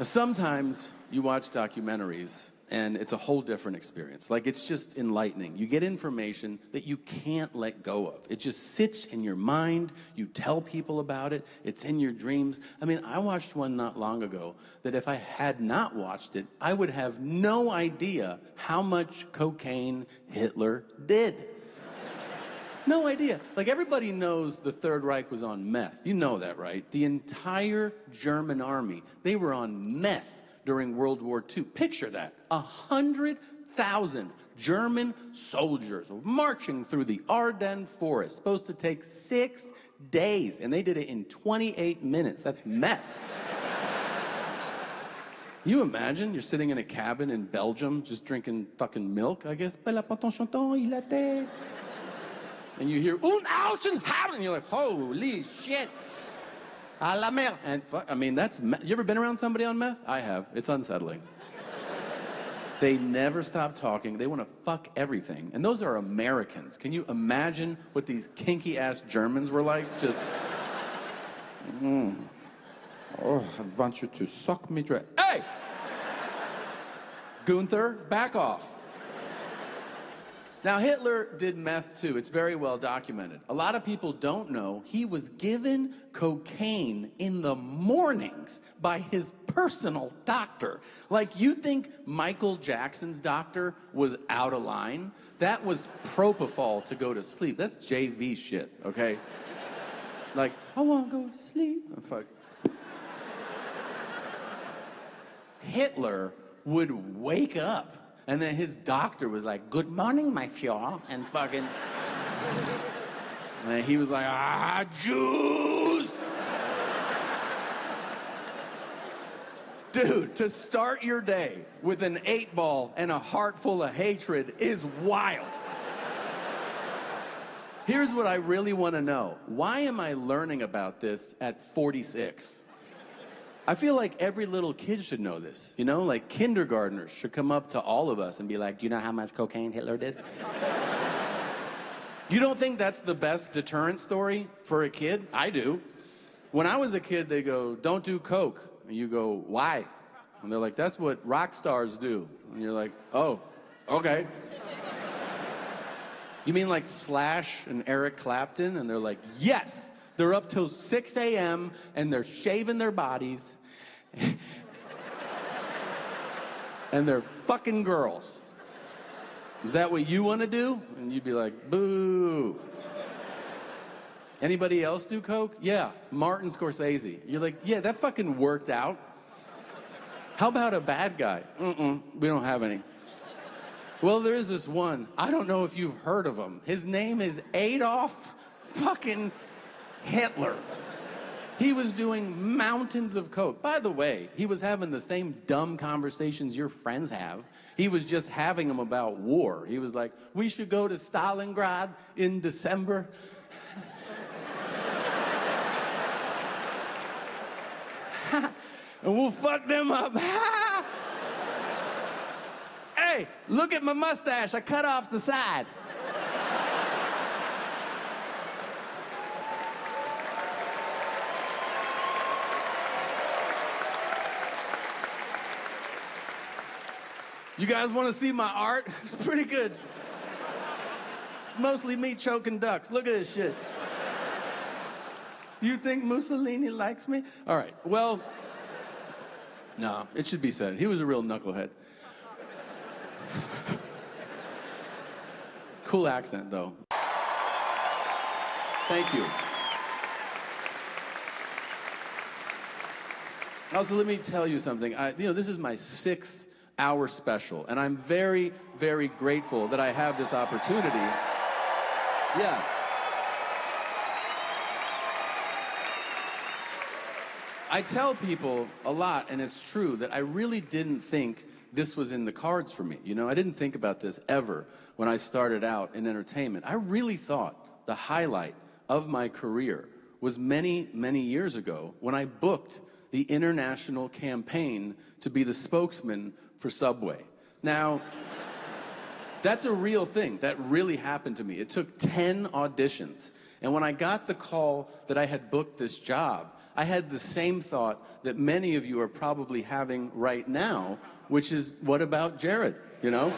Sometimes you watch documentaries and it's a whole different experience. Like, it's just enlightening. You get information that you can't let go of. It just sits in your mind. You tell people about it. It's in your dreams. I mean, I watched one not long ago that if I had not watched it, I would have no idea how much cocaine Hitler did. No idea. Like, everybody knows the Third Reich was on meth. You know that, right? The entire German army, they were on meth during World War II. Picture that. 100,000 German soldiers marching through the Ardennes forest, supposed to take 6 days, and they did it in 28 minutes. That's meth. You imagine you're sitting in a cabin in Belgium just drinking fucking milk, I guess. And you hear, "Un Auschenhaben," and you're like, holy shit. A la mer. And I mean, that's, you ever been around somebody on meth? I have. It's unsettling. They never stop talking. They want to fuck everything. And those are Americans. Can you imagine what these kinky-ass Germans were like? Just, oh, I want you to suck me dry. Hey! Gunther, back off. Now, Hitler did meth too. It's very well documented. A lot of people don't know he was given cocaine in the mornings by his personal doctor. Like, you think Michael Jackson's doctor was out of line? That was propofol to go to sleep. That's JV shit, okay? Like, I want to go to sleep. Oh, fuck. Hitler would wake up. And then his doctor was like, "Good morning, my Führer," and fucking... And he was like, "Ah, Jews!" Dude, to start your day with an 8-ball and a heart full of hatred is wild. Here's what I really want to know. Why am I learning about this at 46? I feel like every little kid should know this, you know? Like, kindergartners should come up to all of us and be like, "Do you know how much cocaine Hitler did?" You don't think that's the best deterrent story for a kid? I do. When I was a kid, they go, "Don't do coke." And you go, "Why?" And they're like, "That's what rock stars do." And you're like, "Oh, okay." You mean like Slash and Eric Clapton? And they're like, "Yes." They're up till 6 a.m. and they're shaving their bodies. And they're fucking girls. Is that what you want to do? And you'd be like, "Boo." Anybody else do coke? Yeah, Martin Scorsese. You're like, "Yeah, that fucking worked out." How about a bad guy? We don't have any. Well, there is this one. I don't know if you've heard of him. His name is Adolf fucking Hitler. He was doing mountains of coke. By the way, he was having the same dumb conversations your friends have. He was just having them about war. He was like, "We should go to Stalingrad in December." "And we'll fuck them up." "Hey, look at my mustache. I cut off the side." You guys want to see my art? It's pretty good. It's mostly me choking ducks. Look at this shit. You think Mussolini likes me? All right, well, no, it should be said. He was a real knucklehead. Cool accent, though. Thank you. Also, let me tell you something. This is my 6-hour special, and I'm very, very grateful that I have this opportunity. Yeah. I tell people a lot, and it's true, that I really didn't think this was in the cards for me. You know, I didn't think about this ever when I started out in entertainment. I really thought the highlight of my career was many, many years ago when I booked the international campaign to be the spokesman for Subway. Now, that's a real thing. That really happened to me. It took 10 auditions. And when I got the call that I had booked this job, I had the same thought that many of you are probably having right now, which is, what about Jared, you know?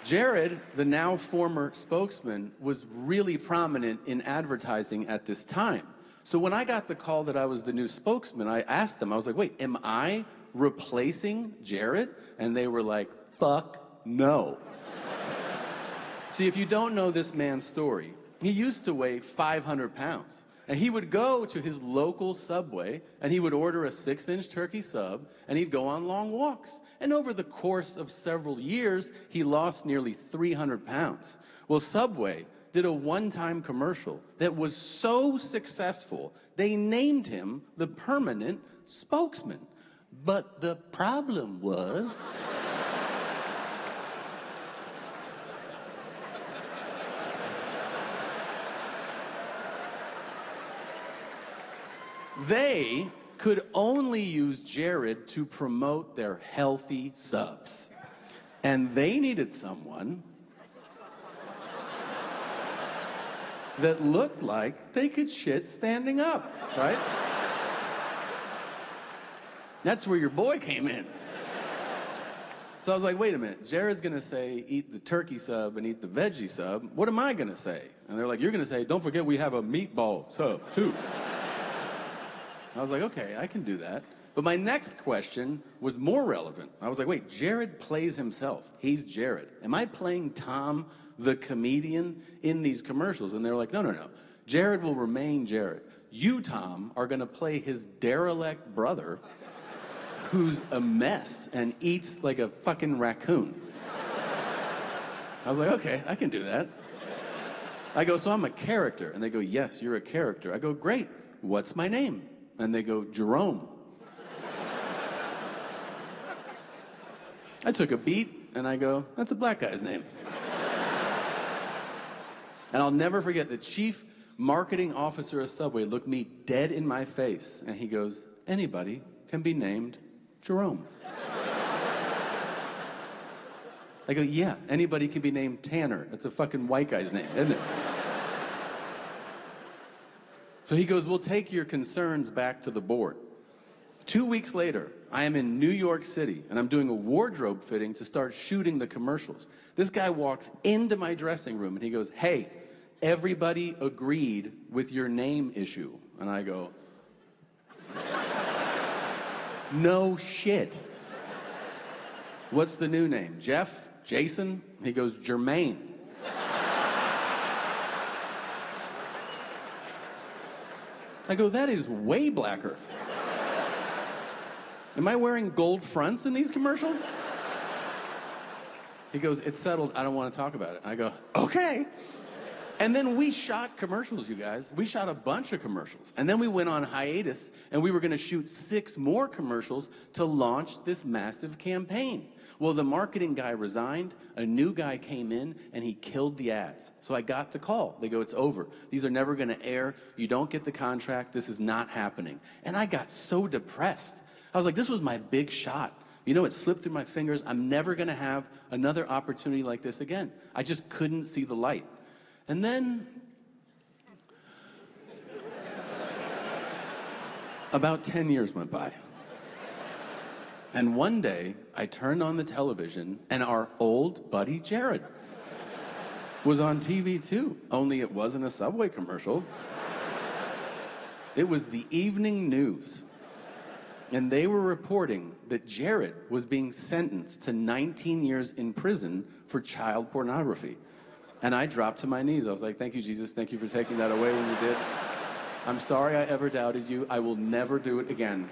Jared, the now former spokesman, was really prominent in advertising at this time. So when I got the call that I was the new spokesman, I asked them, I was like, wait, am I replacing Jared? And they were like, fuck no. See, if you don't know this man's story, he used to weigh 500 pounds. And he would go to his local Subway, and he would order a 6-inch turkey sub, and he'd go on long walks. And over the course of several years, he lost nearly 300 pounds. Well, Subway did a one-time commercial that was so successful, they named him the permanent spokesman. But the problem was... they could only use Jared to promote their healthy subs. And they needed someone that looked like they could shit standing up, right? That's where your boy came in. So I was like, wait a minute, Jared's gonna say, eat the turkey sub and eat the veggie sub. What am I gonna say? And they're like, you're gonna say, don't forget we have a meatball sub, too. I was like, okay, I can do that. But my next question was more relevant. I was like, wait, Jared plays himself. He's Jared. Am I playing Tom, the comedian, in these commercials? And they were like, no, no, no. Jared will remain Jared. You, Tom, are gonna play his derelict brother who's a mess and eats like a fucking raccoon. I was like, okay, I can do that. I go, so I'm a character. And they go, yes, you're a character. I go, great, what's my name? And they go, Jerome. I took a beat, and I go, that's a black guy's name. And I'll never forget, the chief marketing officer of Subway looked me dead in my face, and he goes, anybody can be named Jerome. I go, yeah, anybody can be named Tanner. That's a fucking white guy's name, isn't it? So he goes, we'll take your concerns back to the board. 2 weeks later, I am in New York City, and I'm doing a wardrobe fitting to start shooting the commercials. This guy walks into my dressing room, and he goes, hey, everybody agreed with your name issue. And I go, no shit. What's the new name? Jeff? Jason? He goes, Germaine. I go, that is way blacker. Am I wearing gold fronts in these commercials? He goes, it's settled, I don't want to talk about it. I go, okay. And then we shot commercials, you guys. We shot a bunch of commercials. And then we went on hiatus, and we were gonna shoot 6 more commercials to launch this massive campaign. Well, the marketing guy resigned, a new guy came in, and he killed the ads. So I got the call. They go, it's over. These are never gonna air. You don't get the contract. This is not happening. And I got so depressed. I was like, this was my big shot. You know, it slipped through my fingers. I'm never gonna have another opportunity like this again. I just couldn't see the light. And then, about 10 years went by. And one day, I turned on the television, and our old buddy Jared was on TV too, only it wasn't a Subway commercial. It was the evening news. And they were reporting that Jared was being sentenced to 19 years in prison for child pornography. And I dropped to my knees. I was like, thank you, Jesus. Thank you for taking that away when you did. I'm sorry I ever doubted you. I will never do it again.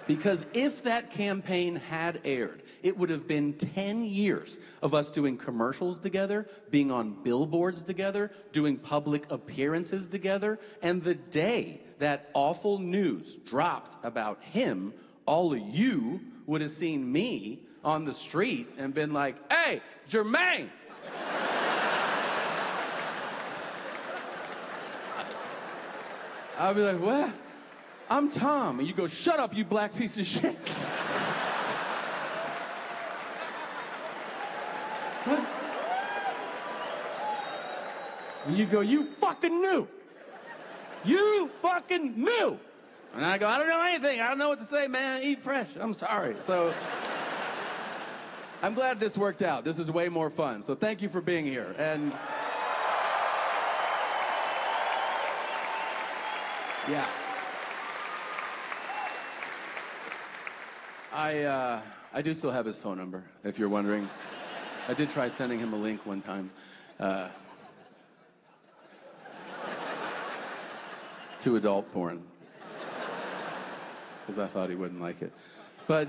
Because if that campaign had aired, it would have been 10 years of us doing commercials together, being on billboards together, doing public appearances together. And the day that awful news dropped about him, all of you would have seen me on the street and been like, hey, Germaine! I'd be like, what? I'm Tom. And you go, shut up, you black piece of shit. What? And you go, you fucking knew. You fucking knew. And I go, I don't know anything. I don't know what to say, man. Eat fresh. I'm sorry. So I'm glad this worked out. This is way more fun. So thank you for being here. And yeah. I do still have his phone number, if you're wondering. I did try sending him a link one time to adult porn, because I thought he wouldn't like it. But